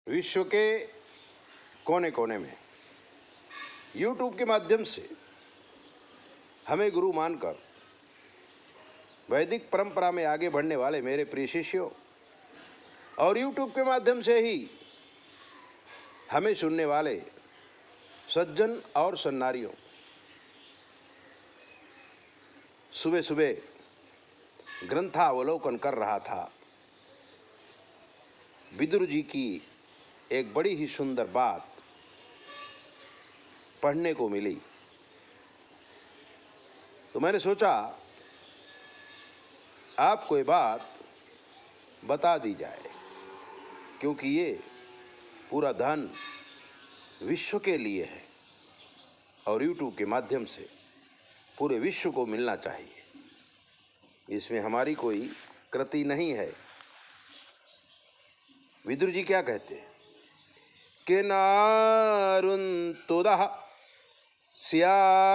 विश्व के कोने कोने में YouTube के माध्यम से हमें गुरु मानकर वैदिक परंपरा में आगे बढ़ने वाले मेरे प्रिय शिष्यों और YouTube के माध्यम से ही हमें सुनने वाले सज्जन और सन्नारियों, सुबह सुबह ग्रंथावलोकन कर रहा था। विदुर जी की एक बड़ी ही सुंदर बात पढ़ने को मिली, तो मैंने सोचा आपको ये बात बता दी जाए, क्योंकि ये पूरा धन विश्व के लिए है और YouTube के माध्यम से पूरे विश्व को मिलना चाहिए। इसमें हमारी कोई कृति नहीं है। विदुर जी क्या कहते हैं कि नारुन्तुदः स्यादार्तोऽपि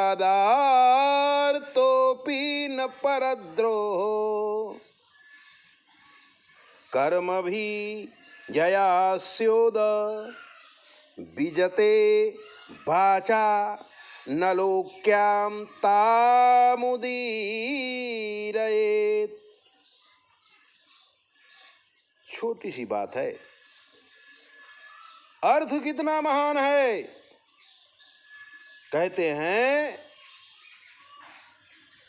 न परद्रोहो कर्मभिः जया स्योद विजते वाचा न लोक्यां तामुदीरयेत्। छोटी सी बात है, अर्थ कितना महान है। कहते हैं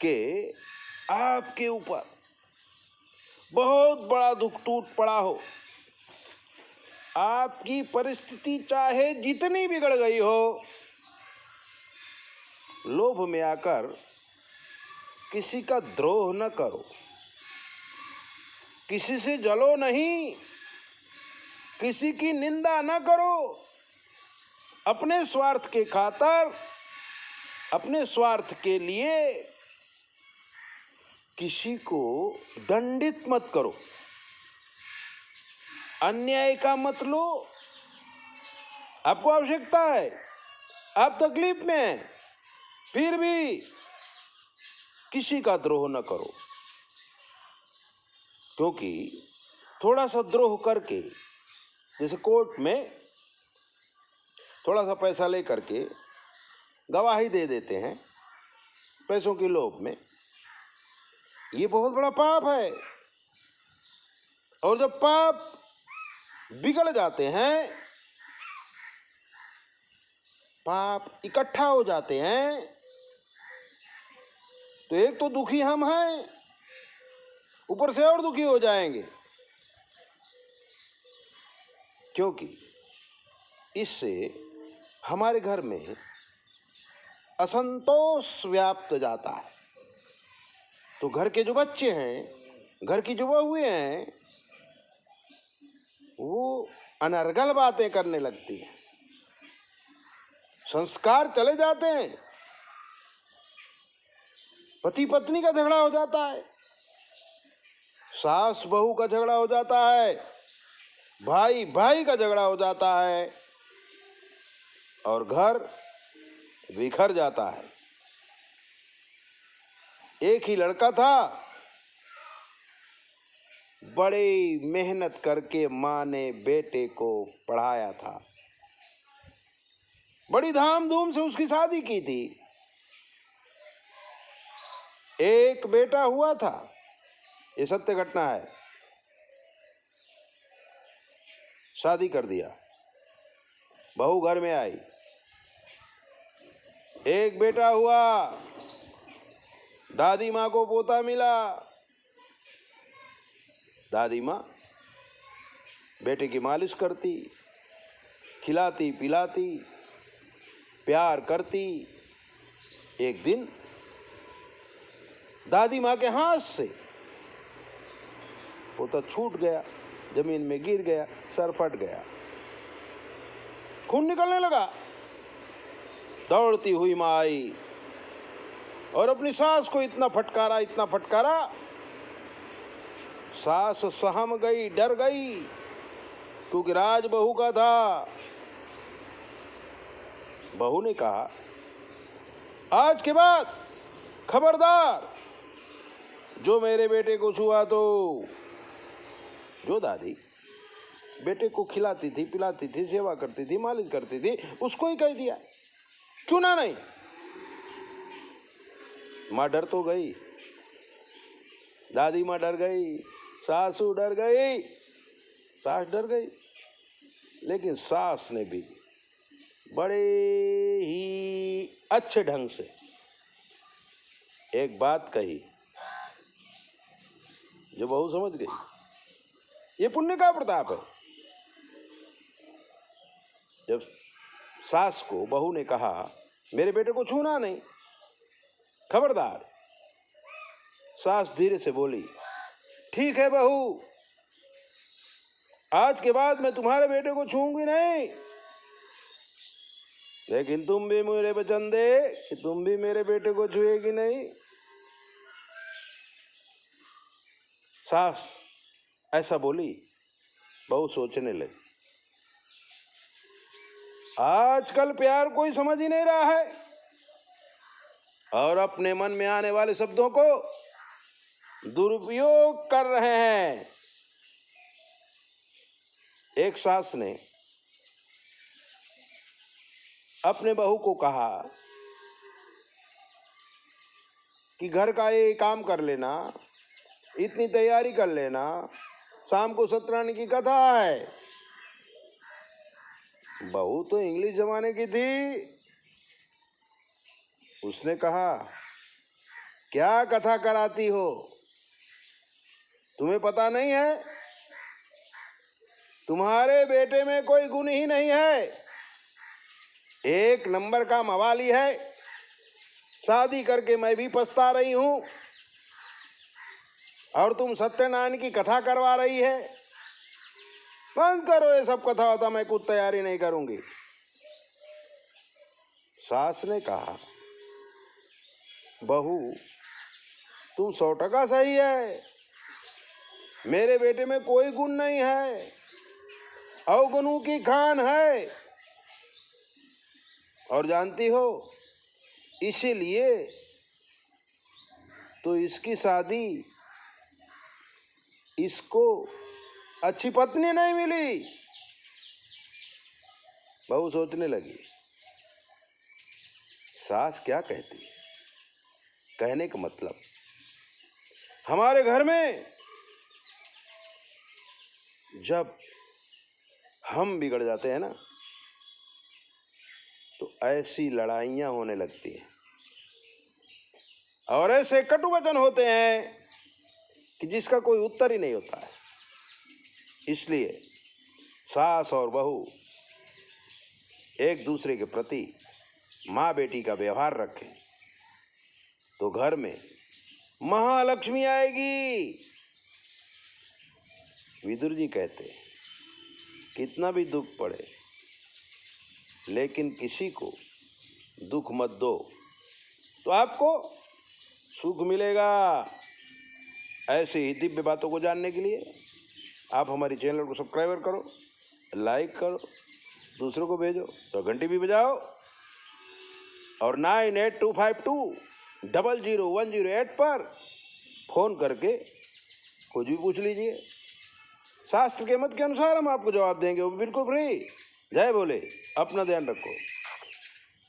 कि आपके ऊपर बहुत बड़ा दुख टूट पड़ा हो, आपकी परिस्थिति चाहे जितनी बिगड़ गई हो, लोभ में आकर किसी का द्रोह न करो, किसी से जलो नहीं, किसी की निंदा न करो। अपने स्वार्थ के खातिर, अपने स्वार्थ के लिए किसी को दंडित मत करो, अन्याय का मत लो। आपको आवश्यकता है, आप तकलीफ में हैं, फिर भी किसी का द्रोह न करो, क्योंकि थोड़ा सा द्रोह करके, जैसे कोर्ट में थोड़ा सा पैसा ले करके गवाही दे देते हैं पैसों के लोभ में, ये बहुत बड़ा पाप है। और जब पाप बिगड़ जाते हैं, पाप इकट्ठा हो जाते हैं, तो एक तो दुखी हम हैं, ऊपर से और दुखी हो जाएंगे, क्योंकि इससे हमारे घर में असंतोष व्याप्त जाता है। तो घर के जो बच्चे हैं, घर की जो बहुएं हैं, वो अनर्गल बातें करने लगती हैं, संस्कार चले जाते हैं, पति पत्नी का झगड़ा हो जाता है, सास बहू का झगड़ा हो जाता है, भाई भाई का झगड़ा हो जाता है, और घर बिखर जाता है। एक ही लड़का था, बड़ी मेहनत करके माँ ने बेटे को पढ़ाया था, बड़ी धामधूम से उसकी शादी की थी। एक बेटा हुआ था, ये सत्य घटना है, शादी कर दिया, बहू घर में आई, एक बेटा हुआ, दादी माँ को पोता मिला। दादी माँ बेटे की मालिश करती, खिलाती पिलाती, प्यार करती। एक दिन दादी माँ के हाथ से पोता छूट गया, जमीन में गिर गया, सर फट गया, खून निकलने लगा। दौड़ती हुई माँ आई और अपनी सास को इतना फटकारा, सास सहम गई, डर गई, क्योंकि राज बहू का था। बहू ने कहा, आज के बाद खबरदार, जो मेरे बेटे को छुआ तो। जो दादी बेटे को खिलाती थी, पिलाती थी, सेवा करती थी, मालिश करती थी, उसको ही कह दिया, चुना नहीं। माँ डर तो गई, दादी माँ डर गई, सासू डर गई, सास डर गई, लेकिन सास ने भी बड़े ही अच्छे ढंग से एक बात कही जो बहू समझ गई। ये पुण्य का प्रताप है। जब सास को बहू ने कहा मेरे बेटे को छूना नहीं, खबरदार, सास धीरे से बोली, ठीक है बहू, आज के बाद मैं तुम्हारे बेटे को छूऊंगी नहीं, लेकिन तुम भी मेरे वचन दे कि तुम भी मेरे बेटे को छुएगी नहीं। सास ऐसा बोली, बहू सोचने लगी, आजकल प्यार कोई समझ ही नहीं रहा है और अपने मन में आने वाले शब्दों को दुरुपयोग कर रहे हैं। एक सास ने अपने बहू को कहा कि घर का ये काम कर लेना, इतनी तैयारी कर लेना, शाम को सत्यनारायण की कथा है। बहू तो इंग्लिश जमाने की थी, उसने कहा क्या कथा कराती हो, तुम्हें पता नहीं है, तुम्हारे बेटे में कोई गुण ही नहीं है, एक नंबर का मवाली है, शादी करके मैं भी पछता रही हूं और तुम सत्यनारायण की कथा करवा रही है। बंद करो ये सब कथा होता, मैं कुछ तैयारी नहीं करूंगी। सास ने कहा बहू तुम 100% सही है, मेरे बेटे में कोई गुण नहीं है, अवगुणों की खान है, और जानती हो इसीलिए तो इसकी शादी, इसको अच्छी पत्नी नहीं मिली। बहू सोचने लगी, सास क्या कहती है, कहने का मतलब हमारे घर में जब हम बिगड़ जाते हैं ना तो ऐसी लड़ाइयां होने लगती हैं और ऐसे कटु वचन होते हैं कि जिसका कोई उत्तर ही नहीं होता है। इसलिए सास और बहू एक दूसरे के प्रति माँ बेटी का व्यवहार रखें तो घर में महालक्ष्मी आएगी। विदुर जी कहते हैं कितना भी दुख पड़े लेकिन किसी को दुख मत दो तो आपको सुख मिलेगा। ऐसी ही दिव्य बातों को जानने के लिए आप हमारी चैनल को सब्सक्राइब करो, लाइक करो, दूसरों को भेजो तो घंटी भी बजाओ और 9825200108 पर फोन करके कुछ भी पूछ लीजिए। शास्त्र के मत के अनुसार हम आपको जवाब देंगे, वो बिल्कुल फ्री। जय बोले, अपना ध्यान रखो।